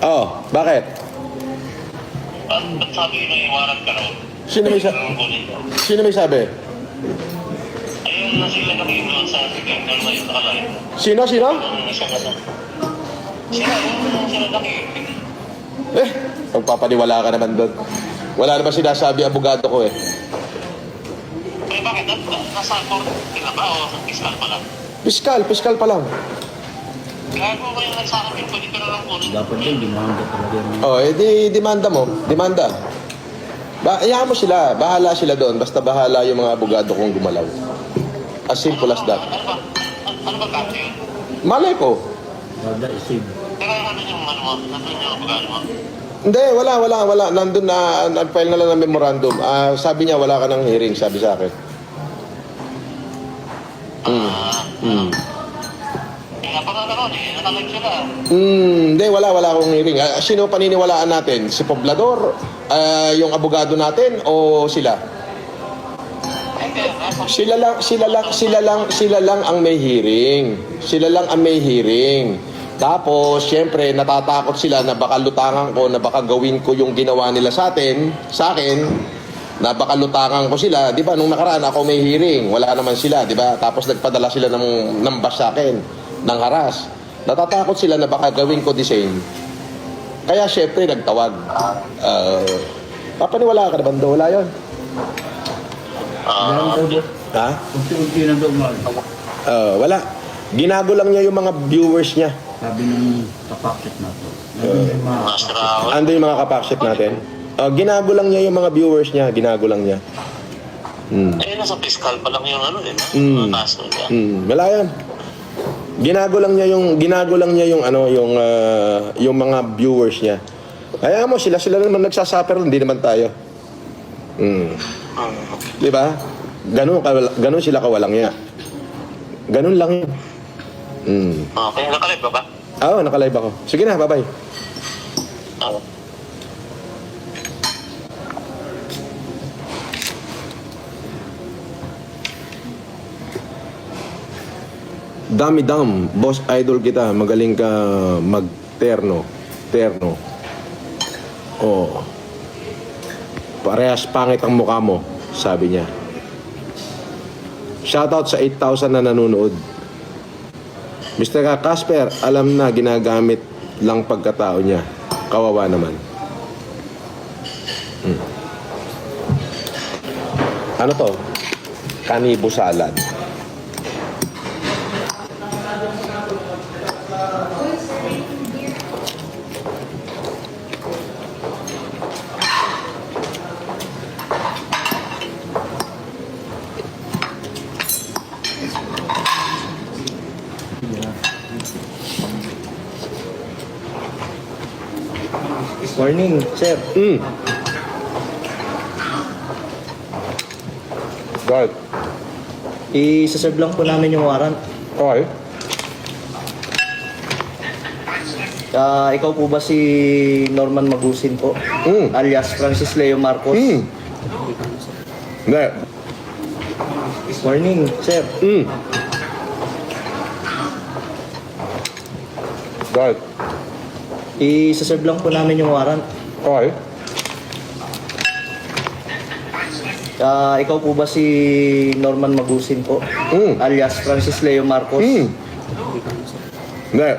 Oh, bakit? Ba't sabi may warrant ka raw? Sino may, sino may sabi? Ayun na sila nakikin doon sa sector na yun nakalay. Sino? Sila, yung sila nakikin. Magpapaniwala ka naman doon. Wala naman sinasabi abogado ko eh. Eh bakit? Nasa korte na ba o fiskal pa lang? Piskal pa lang. Kaya kung kayo nagsakapin, pwede ka na lang kunin. Dapat din, demanda talaga yun. Oh, demanda mo. Demanda. Hayaan mo sila. Bahala sila doon. Basta bahala yung mga abogado kong gumalaw. As simple as that. Ano ba kaso yun? Malay ko. Wala, isig. Pero ano yung ano mo? Nandun yung abogado mo? Hindi, wala. Nandun na, nag-file na lang ng memorandum. Sabi niya, wala ka ng hearing, sabi sa akin. Napakakaroon eh. Nakalag sila. Hindi, wala akong hearing. Sino paniniwalaan natin? Si Poblador? Yung abogado natin? O sila? Sila lang ang may hearing. Sila lang ang may hearing. Tapos, syempre, natatakot sila na baka lutangan ko, na baka gawin ko yung ginawa nila sa akin, na baka lutangan ko sila. Di ba, nung nakaraan ako may hearing, wala naman sila, di ba? Tapos nagpadala sila ng bus sa akin, ng haras. Natatakot sila na baka gawin ko the same. Kaya, syempre, nagtawag. Papaniwala ka na ba? Wala yun. Ganun daw ba? Ha? Unti-unti na daw mahal. Wala. Ginago lang niya yung mga viewers niya. Sabi ng kapakit na to. Yung mga Ando yung mga kapakship natin? Ginago lang niya yung mga viewers niya. Ginago lang niya. Eh, nasa fiskal pa lang yung ano din. Mga kaso niya. Wala yan. Ginago lang niya yung ano, yung mga viewers niya. Kaya mo, sila naman nagsasuffer, hindi naman tayo. Di ba? Ganun sila kawalang niya. Ganun lang yun. Okay, nakalive ba ba? Oo, nakalive ako. Sige na, bye-bye. Dami-dam, boss idol kita. Magaling ka mag-terno. Oh. Parehas pangit ang mukha mo, sabi niya. Shoutout sa 8,000 na nanonood. Mr. Casper, alam na ginagamit lang pagkatao niya. Kawawa naman. Ano to? Kanibo salad. Morning, sir. Right. I-serve lang po namin yung warrant. Okay. Ikaw po ba si Norman Magusin po? Alias Francis Leo Marcos? Hindi. Morning, sir. Right. I-serve lang po namin yung warrant. Okay. Ikaw po ba si Norman Magusin po? Alias Francis Leo Marcos?